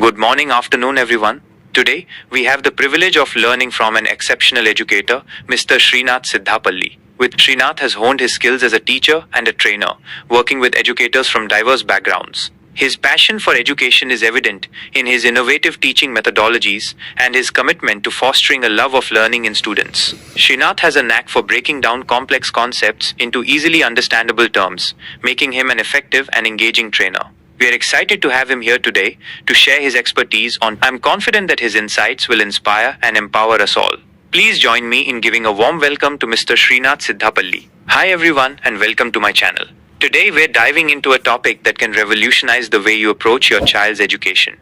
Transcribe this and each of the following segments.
Good morning, afternoon, everyone. Today, we have the privilege of learning from an exceptional educator, Mr. Srinath Siddhapalli. With Srinath has honed his skills as a teacher and a trainer, working with educators from diverse backgrounds. His passion for education is evident in his innovative teaching methodologies and his commitment to fostering a love of learning in students. Srinath has a knack for breaking down complex concepts into easily understandable terms, making him an effective and engaging trainer. We are excited to have him here today to share his expertise on. I'm confident that his insights will inspire and empower us all. Please join me in giving a warm welcome to Mr. Srinath Siddhapalli. Hi everyone and welcome to my channel. Today we're diving into a topic that can revolutionize the way you approach your child's education.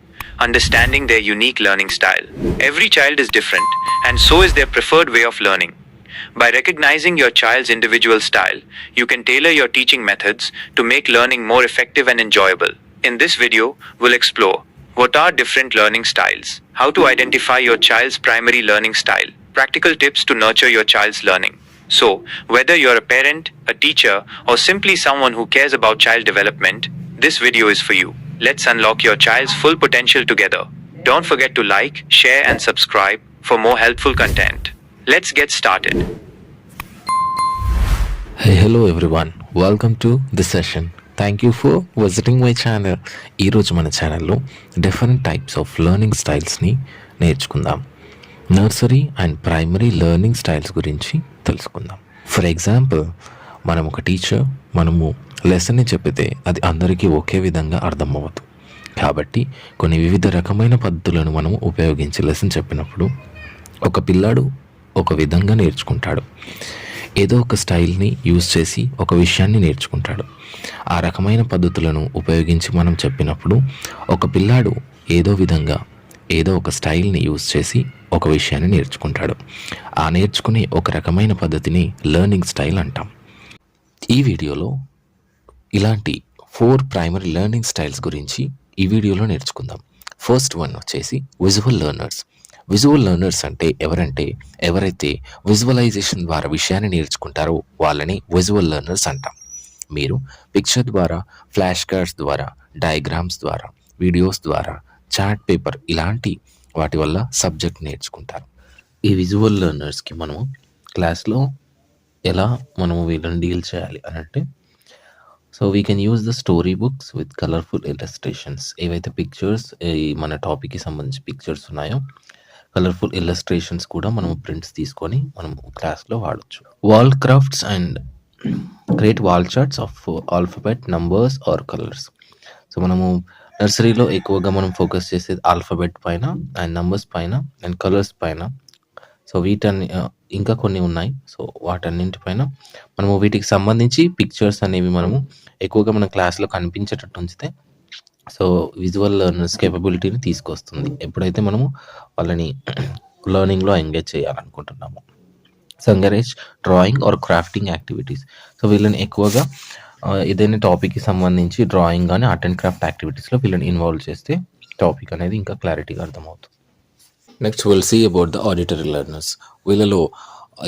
Understanding their unique learning style. Every child is different and so is their preferred way of learning. By recognizing your child's individual style, you can tailor your teaching methods to make learning more effective and enjoyable. In this video, we'll explore what are different learning styles, how to identify your child's primary learning style, practical tips to nurture your child's learning. So, whether you're a parent, a teacher, or simply someone who cares about child development, this video is for you. Let's unlock your child's full potential together. Don't forget to like, share, and subscribe for more helpful content. Let's get started. Hello everyone, welcome to this session. Thank you for visiting my channel. ఈరోజు మన ఛానల్లో different types of learning స్టైల్స్ని నేర్చుకుందాం. Nursery and primary learning styles గురించి తెలుసుకుందాం. For example, మనం ఒక teacher మనము లెసన్ని చెప్పితే అది అందరికీ ఒకే విధంగా అర్థమవ్వదు. కాబట్టి కొన్ని వివిధ రకమైన పద్ధతులను మనము ఉపయోగించి లెసన్ చెప్పినప్పుడు ఒక పిల్లాడు ఒక విధంగా నేర్చుకుంటాడు. ఏదో ఒక స్టైల్ని యూజ్ చేసి ఒక విషయాన్ని నేర్చుకుంటాడు. ఆ రకమైన పద్ధతులను ఉపయోగించి మనం చెప్పినప్పుడు ఒక పిల్లాడు ఏదో విధంగా ఏదో ఒక స్టైల్ని యూజ్ చేసి ఒక విషయాన్ని నేర్చుకుంటాడు. ఆ నేర్చుకునే ఒక రకమైన పద్ధతిని లెర్నింగ్ స్టైల్ అంటాం. ఈ వీడియోలో ఇలాంటి 4 ప్రైమరీ లెర్నింగ్ స్టైల్స్ గురించి ఈ వీడియోలో నేర్చుకుందాం. ఫస్ట్ వన్ వచ్చేసి విజువల్ లెర్నర్స్. విజువల్ లెర్నర్స్ అంటే ఎవరైతే విజువలైజేషన్ ద్వారా విషయాన్ని నేర్చుకుంటారో వాళ్ళని విజువల్ లెర్నర్స్ అంటాం. మీరు పిక్చర్ ద్వారా, ఫ్లాష్ కార్డ్స్ ద్వారా, డయాగ్రామ్స్ ద్వారా, వీడియోస్ ద్వారా, చార్ట్ పేపర్ ఇలాంటి వాటి వల్ల సబ్జెక్ట్ నేర్చుకుంటారు. ఈ విజువల్ లెర్నర్స్కి మనము క్లాస్లో ఎలా మనము వీళ్ళని డీల్ చేయాలి అని అంటే, so we can use the story books with colourful illustrations. ఏవైతే పిక్చర్స్ మన టాపిక్కి సంబంధించి పిక్చర్స్ ఉన్నాయో కలర్ఫుల్ ఇల్లస్ట్రేషన్స్ కూడా మనం ప్రింట్స్ తీసుకొని మనం క్లాస్లో వాడచ్చు. Wall crafts and create wall charts of alphabet, numbers or colours. So మనము నర్సరీలో ఎక్కువగా మనం ఫోకస్ చేసేది ఆల్ఫాబెట్ పైన అండ్ నంబర్స్ పైన అండ్ కలర్స్ పైన. సో వీటన్ని ఇంకా కొన్ని ఉన్నాయి. సో వాటన్నింటిపైన మనము వీటికి సంబంధించి పిక్చర్స్ అనేవి మనము ఎక్కువగా మన క్లాస్లో కనిపించేటట్టు ఉంచితే సో విజువల్ లెర్నర్స్ కేపబిలిటీని తీసుకొస్తుంది ఎప్పుడైతే మనము వాళ్ళని లెర్నింగ్లో ఎంగేజ్ చేయాలనుకుంటున్నాము. So encourage drawing are crafting activities. So వీళ్ళని ఎక్కువగా ఏదైనా టాపిక్కి సంబంధించి డ్రాయింగ్ కానీ ఆర్ట్ అండ్ క్రాఫ్ట్ యాక్టివిటీస్లో వీళ్ళని ఇన్వాల్వ్ చేస్తే టాపిక్ అనేది ఇంకా క్లారిటీగా అర్థమవుతుంది. Next will see about the auditory learners. వీళ్ళలో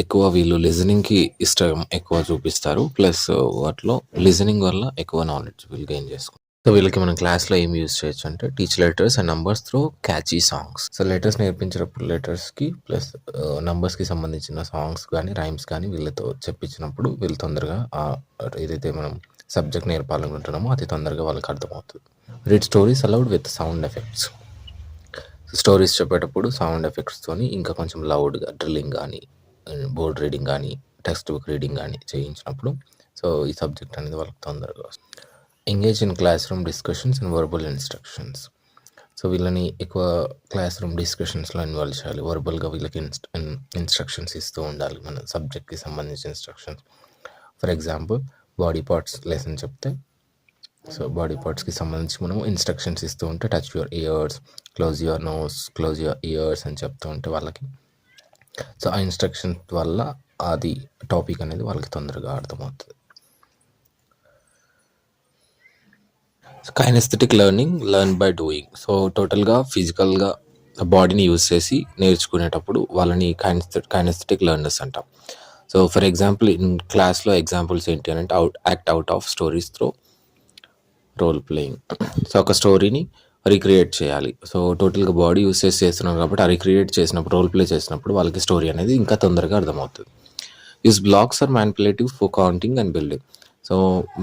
ఎక్కువ వీళ్ళు లిజనింగ్కి ఇష్టం ఎక్కువ చూపిస్తారు. ప్లస్ వాటిలో లిజనింగ్ వల్ల ఎక్కువ నాలెడ్జ్ వీళ్ళు గెయిన్ చేసుకుంటారు. సో వీళ్ళకి మనం క్లాస్లో ఏం యూజ్ చేయొచ్చు అంటే teach letters and numbers through catchy songs. So letters నేర్పించినప్పుడు లెటర్స్కి ప్లస్ నంబర్స్కి సంబంధించిన సాంగ్స్ కానీ రైమ్స్ కానీ వీళ్ళతో చెప్పించినప్పుడు వీళ్ళు తొందరగా ఏదైతే మనం సబ్జెక్ట్ నేర్పాలనుకుంటున్నామో అది తొందరగా వాళ్ళకి అర్థమవుతుంది. Read stories allowed with sound effects. Stories చెప్పేటప్పుడు సౌండ్ ఎఫెక్ట్స్తోని ఇంకా కొంచెం లౌడ్గా డ్రిల్లింగ్ కానీ, బోర్డ్ రీడింగ్ కానీ, టెక్స్ట్ బుక్ రీడింగ్ కానీ చేయించినప్పుడు సో ఈ సబ్జెక్ట్ అనేది వాళ్ళకి తొందరగా వస్తుంది. Engage in class room discussions and verbal instructions. So వీళ్ళని ఎక్కువ క్లాస్ రూమ్ డిస్కషన్స్లో ఇన్వాల్వ్ చేయాలి. వర్బల్గా వీళ్ళకి ఇన్స్ట్రక్షన్స్ ఇస్తూ ఉండాలి, మన సబ్జెక్ట్కి సంబంధించిన instructions. For example body parts lesson చెప్తే సో బాడీ పార్ట్స్కి సంబంధించి మనము ఇన్స్ట్రక్షన్స్ ఇస్తూ ఉంటే touch your ears, close your nose, close your ears అని చెప్తూ ఉంటే వాళ్ళకి సో ఆ ఇన్స్ట్రక్షన్స్ వల్ల అది టాపిక్ అనేది వాళ్ళకి తొందరగా అర్థమవుతుంది. Kinaesthetic learning, learn by doing. So టోటల్గా ఫిజికల్గా బాడీని యూజ్ చేసి నేర్చుకునేటప్పుడు వాళ్ళని కైనెస్థెటిక్ లెర్నర్స్ అంటాం. సో ఫర్ ఎగ్జాంపుల్ ఇన్ క్లాస్లో ఎగ్జాంపుల్స్ ఏంటి అని అంటే act out of stories through role playing. So ఒక స్టోరీని రీక్రియేట్ చేయాలి. సో టోటల్గా బాడీ యూసేజ్ చేస్తున్నారు కాబట్టి ఆ రీక్రియేట్ చేసినప్పుడు రోల్ ప్లే చేసినప్పుడు వాళ్ళకి స్టోరీ అనేది ఇంకా తొందరగా అర్థమవుతుంది. Use blocks or manipulative for counting and building. So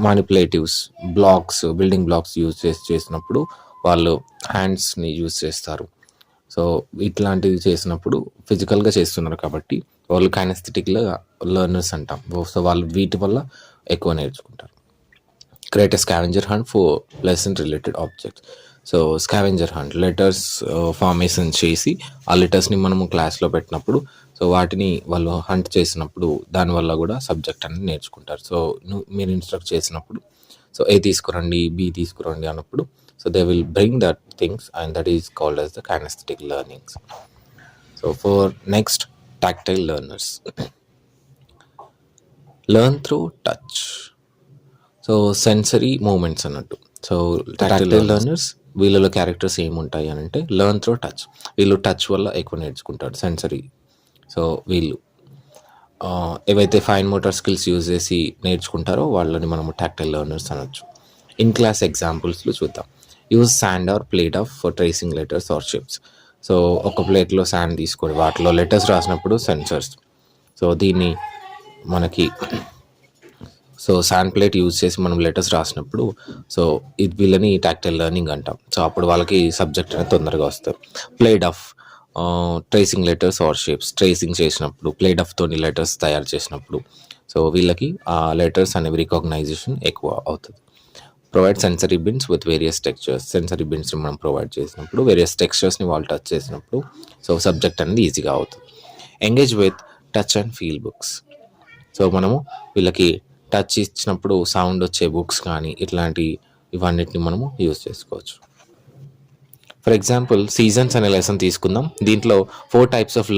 manipulatives blocks building blocks use చేసినప్పుడు వాళ్ళు హ్యాండ్స్ని యూజ్ చేస్తారు. సో ఇట్లాంటివి చేసినప్పుడు ఫిజికల్గా చేస్తున్నారు కాబట్టి వాళ్ళు కైనెస్థెటిక్గా లెర్నర్స్ అంటాం. సో వాళ్ళు వీటి వల్ల ఎక్కువ నేర్చుకుంటారు. Create a scavenger hunt for lesson related objects. So scavenger hunt letters formation చేసి ఆ లెటర్స్ని మనము క్లాస్లో పెట్టినప్పుడు సో వాటిని వాళ్ళు హంట్ చేసినప్పుడు దానివల్ల కూడా సబ్జెక్ట్ అనేది నేర్చుకుంటారు. సో మీరు ఇన్స్ట్రక్ట్ చేసినప్పుడు సో ఏ తీసుకురండి బి తీసుకురండి అన్నప్పుడు so they will bring that things and that is called as the kinesthetic learnings. So for next, tactile learners learn through touch. So sensory movements అన్నట్టు. సో టాక్టైల్ లెర్నర్స్ వీళ్ళలో characters ఏముంటాయి అని అంటే learn through touch. వీళ్ళు touch వల్ల ఎక్కువ నేర్చుకుంటారు sensory. So వీళ్ళు ఏవైతే ఫైన్ మోటార్ స్కిల్స్ యూజ్ చేసి నేర్చుకుంటారో వాళ్ళని మనము టాక్టైల్ లెర్నర్స్ అనొచ్చు. ఇన్ క్లాస్ ఎగ్జాంపుల్స్లో చూద్దాం. Use sand or plate of for tracing letters or shapes. So ఒక ప్లేట్లో శాండ్ తీసుకొని వాటిలో లెటర్స్ రాసినప్పుడు సెన్సర్స్. సో దీన్ని మనకి సో శాండ్ ప్లేట్ యూజ్ చేసి మనం లెటర్స్ రాసినప్పుడు సో ఇది వీళ్ళని టాక్టైల్ లెర్నింగ్ అంటాం. సో అప్పుడు వాళ్ళకి సబ్జెక్ట్ అనేది తొందరగా వస్తుంది. Plate of tracing letters or shapes. Tracing చేసినప్పుడు ప్లేడ్ ఆఫ్తోని లెటర్స్ తయారు చేసినప్పుడు సో వీళ్ళకి ఆ లెటర్స్ అనేవి రికగ్నైజేషన్ ఎక్కువ అవుతుంది. Provide sensory bins with various textures. Sensory బిన్స్ని మనం ప్రొవైడ్ చేసినప్పుడు వేరియస్ టెక్స్చర్స్ని వాళ్ళు టచ్ చేసినప్పుడు సో సబ్జెక్ట్ అనేది ఈజీగా అవుతుంది. Engage with touch and feel books. So మనము వీళ్ళకి టచ్ ఇచ్చినప్పుడు సౌండ్ వచ్చే బుక్స్ కానీ ఇవన్నిటిని మనము యూజ్ చేసుకోవచ్చు. ఫర్ ఎగ్జాంపుల్ సీజన్స్ అనే లెసన్ తీసుకుందాం. దీంట్లో 4 types ఆఫ్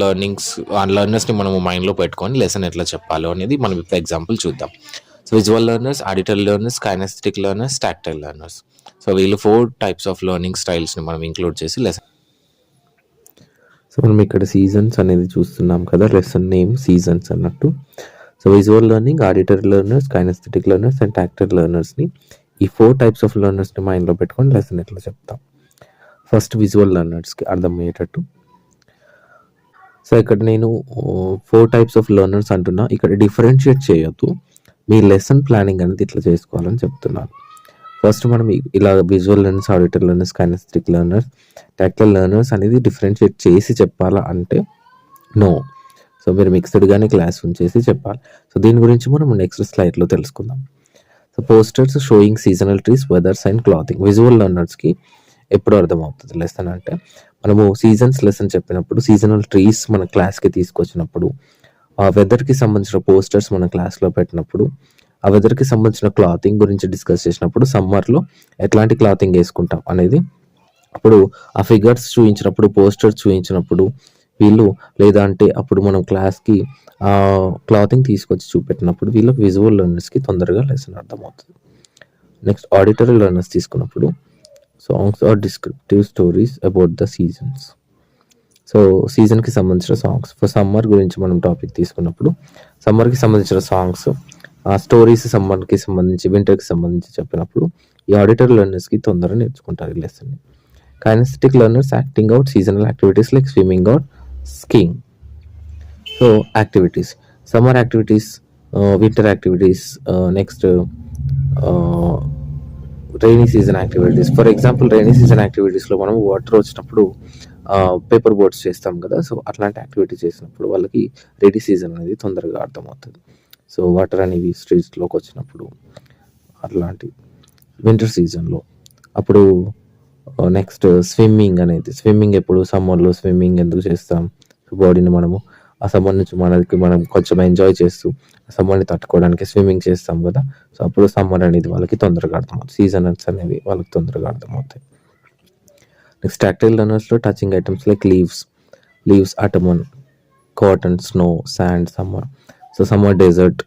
లెర్నర్స్ని మనము మైండ్లో పెట్టుకొని లెసన్ ఎట్లా చెప్పాలో అనేది మనం ఇప్పుడు ఎగ్జాంపుల్ చూద్దాం. So visual learners, auditory learners, kinesthetic learners, tactile learners. So వీళ్ళు 4 types ఆఫ్ లెర్నింగ్ స్టైల్స్ని మనం ఇంక్లూడ్ చేసి లెసన్. సో మనం ఇక్కడ సీజన్స్ అనేది చూస్తున్నాం కదా, లెసన్ నేమ్ సీజన్స్ అన్నట్టు. So visual learning, auditory learners, kinesthetic learners and tactile లెర్నర్స్ని ఈ 4 types ఆఫ్ లెర్నర్స్ని మైండ్లో పెట్టుకొని లెసన్ ఎట్లా చెప్తాం. ఫస్ట్ విజువల్ లెర్నర్స్కి అర్థమయ్యేటట్టు. సో ఇక్కడ నేను 4 types ఆఫ్ లెర్నర్స్ అంటున్నా. ఇక్కడ డిఫరెన్షియేట్ చేయొద్దు. మీ లెసన్ ప్లానింగ్ అనేది ఇట్లా చేసుకోవాలని చెప్తున్నాను. ఫస్ట్ మనం ఇలా visual learners, auditory learners, kinesthetic learners, tactile learners అనేది డిఫరెన్షియేట్ చేసి చెప్పాలా అంటే నో. సో మీరు మిక్స్డ్గానే క్లాస్ ఉంచేసి చెప్పాలి. సో దీని గురించి మనం నెక్స్ట్ స్లైడ్లో తెలుసుకుందాం. So posters showing seasonal trees, weathers and clothing. Visual లెర్నర్స్కి ఎప్పుడు అర్థమవుతుంది లెసన్ అంటే మనము సీజన్స్ లెసన్ చెప్పినప్పుడు సీజనల్ ట్రీస్ మన క్లాస్కి తీసుకొచ్చినప్పుడు, ఆ వెదర్కి సంబంధించిన పోస్టర్స్ మన క్లాస్లో పెట్టినప్పుడు, ఆ వెదర్కి సంబంధించిన క్లాతింగ్ గురించి డిస్కస్ చేసినప్పుడు, సమ్మర్లో ఎట్లాంటి క్లాతింగ్ వేసుకుంటాం అనేది అప్పుడు ఆ ఫిగర్స్ చూపించినప్పుడు, పోస్టర్స్ చూపించినప్పుడు వీళ్ళు లేదా అంటే అప్పుడు మనం క్లాస్కి క్లాతింగ్ తీసుకొచ్చి చూపెట్టినప్పుడు వీళ్ళకి విజువల్ లెర్నర్స్కి తొందరగా లెసన్ అర్థమవుతుంది. నెక్స్ట్ ఆడిటరీ లెర్నర్స్ తీసుకున్నప్పుడు songs or descriptive stories about the seasons. So సీజన్కి సంబంధించిన సాంగ్స్. ఫర్ సమ్మర్ గురించి మనం టాపిక్ తీసుకున్నప్పుడు సమ్మర్కి సంబంధించిన సాంగ్స్, ఆ స్టోరీస్ సమ్మర్కి సంబంధించి, వింటర్కి సంబంధించి చెప్పినప్పుడు ఈ ఆడిటరీ లెర్నర్స్కి తొందరగా నేర్చుకుంటారు ఈ లెసన్ని. Kinesthetic learners acting out seasonal activities like swimming or skiing. So activities, summer activities, winter activities, next rainy season activities. For example rainy season యాక్టివిటీస్లో మనం వాటర్ వచ్చినప్పుడు పేపర్ బోట్స్ చేస్తాం కదా. సో అట్లాంటి యాక్టివిటీ చేసినప్పుడు వాళ్ళకి రైనీ సీజన్ అనేది తొందరగా అర్థమవుతుంది. సో వాటర్ అనేవి స్ట్రీట్స్లోకి వచ్చినప్పుడు అట్లాంటి. వింటర్ సీజన్లో అప్పుడు నెక్స్ట్ స్విమ్మింగ్ అనేది, స్విమ్మింగ్ ఎప్పుడు సమ్మర్లో స్విమ్మింగ్ ఎందుకు చేస్తాం, బాడీని మనము ఆ సమ్మర్ నుంచి మనం కొంచెం ఎంజాయ్ చేస్తూ ఆ సమ్మర్ని తట్టుకోవడానికి స్విమ్మింగ్ చేస్తాం కదా. సో అప్పుడు సమ్మర్ అనేది వాళ్ళకి తొందరగా అర్థమవుతుంది, సీజన్స్ అనేవి వాళ్ళకి తొందరగా అర్థమవుతాయి. నెక్స్ట్ టాక్టైల్ లెర్నర్స్లో touching items like leaves, autumn, cotton, snow, sand, summer. So summer desert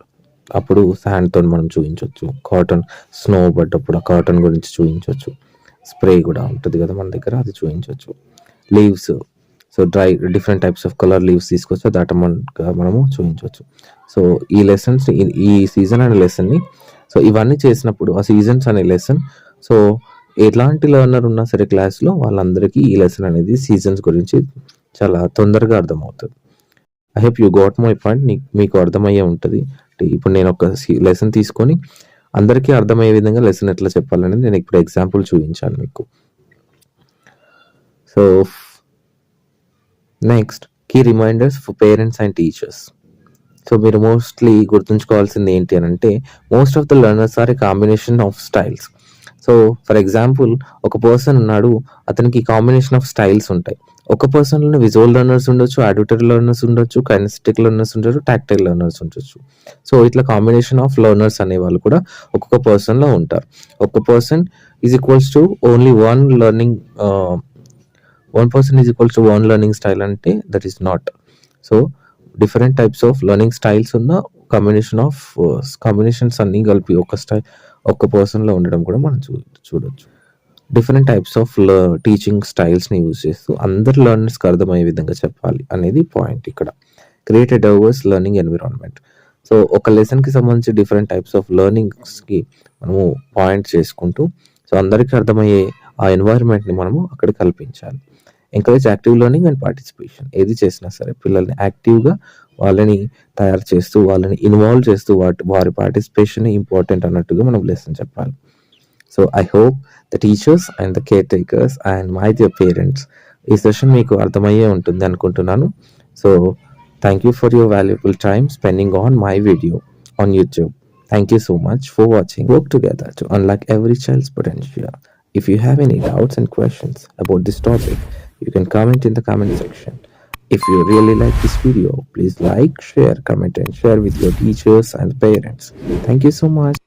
అప్పుడు శాండ్తో మనం చూపించవచ్చు, కాటన్ స్నో పడ్డప్పుడు ఆ కాటన్ గురించి చూపించవచ్చు. స్ప్రే కూడా ఉంటుంది కదా మన దగ్గర, అది చూపించవచ్చు. Leaves, so different types of colour leaves తీసుకొచ్చి అది అటమన్గా మనము చూపించవచ్చు. సో ఈ లెసన్స్, ఈ సీజన్ అనే లెసన్ని సో ఇవన్నీ చేసినప్పుడు ఆ సీజన్స్ అనే లెసన్ సో ఎలాంటి లెర్నర్ ఉన్నా సరే క్లాస్లో వాళ్ళందరికీ ఈ లెసన్ అనేది సీజన్స్ గురించి చాలా తొందరగా అర్థమవుతుంది. I hope you got my point. మీకు అర్థమయ్యే ఉంటుంది. ఇప్పుడు నేను ఒక లెసన్ తీసుకొని అందరికీ అర్థమయ్యే విధంగా లెసన్ ఎట్లా చెప్పాలనేది నేను ఇప్పుడు ఎగ్జాంపుల్ చూపించాను మీకు. So next key reminders for parents and teachers. So మీరు మోస్ట్లీ గుర్తుంచుకోవాల్సింది ఏంటి అని అంటే, most of the learners are a combination of styles. So for example ఒక పర్సన్ ఉన్నాడు, అతనికి కాంబినేషన్ ఆఫ్ స్టైల్స్ ఉంటాయి. ఒక పర్సన్లో విజువల్ లెర్నర్స్ ఉండొచ్చు, ఆడిటరీ లెర్నర్స్ ఉండొచ్చు, కైనెస్థెటిక్ లెర్నర్స్ ఉండొచ్చు, టాక్టైల్ లెర్నర్స్ ఉండొచ్చు. సో ఇట్లా కాంబినేషన్ ఆఫ్ లెర్నర్స్ అనే వాళ్ళు కూడా ఒక్కొక్క పర్సన్లో ఉంటారు. ఒక person is equals to only one learning, one person is equals to one learning style అంటే that is not. So different types of learning styles ఉన్న కాంబినేషన్స్ అన్నీ కలిపి ఒక పర్సన్లో ఉండడం కూడా మనం చూడొచ్చు. డిఫరెంట్ టైప్స్ ఆఫ్ టీచింగ్ స్టైల్స్ని యూజ్ చేస్తూ అందరు లెర్నర్స్కి అర్థమయ్యే విధంగా చెప్పాలి అనేది పాయింట్ ఇక్కడ. Create a diverse learning environment. So ఒక లెసన్కి సంబంధించి డిఫరెంట్ టైప్స్ ఆఫ్ లెర్నింగ్స్కి మనము పాయింట్ చేసుకుంటూ సో అందరికీ అర్థమయ్యే ఆ ఎన్వైర్న్మెంట్ని మనము అక్కడ కల్పించాలి. Encourage active learning and participation. ఏది చేసినా సరే పిల్లల్ని యాక్టివ్గా వాళ్ళని తయారు చేస్తూ వాళ్ళని ఇన్వాల్వ్ చేస్తూ వారి పార్టిసిపేషన్ ఇంపార్టెంట్ అన్నట్టుగా మనం లెసన్ చెప్పాలి. So I hope the teachers and the caretakers and my dear parents ఈ సెషన్ మీకు అర్థమయ్యే ఉంటుంది అనుకుంటున్నాను. So thank you for your valuable time spending on my video on YouTube. Thank you so much for watching. Work together to unlock every child's potential. If you have any doubts and questions about this topic, you can comment in the comment section. If you really like this video, please like, share, comment and share with your teachers and parents. Thank you so much.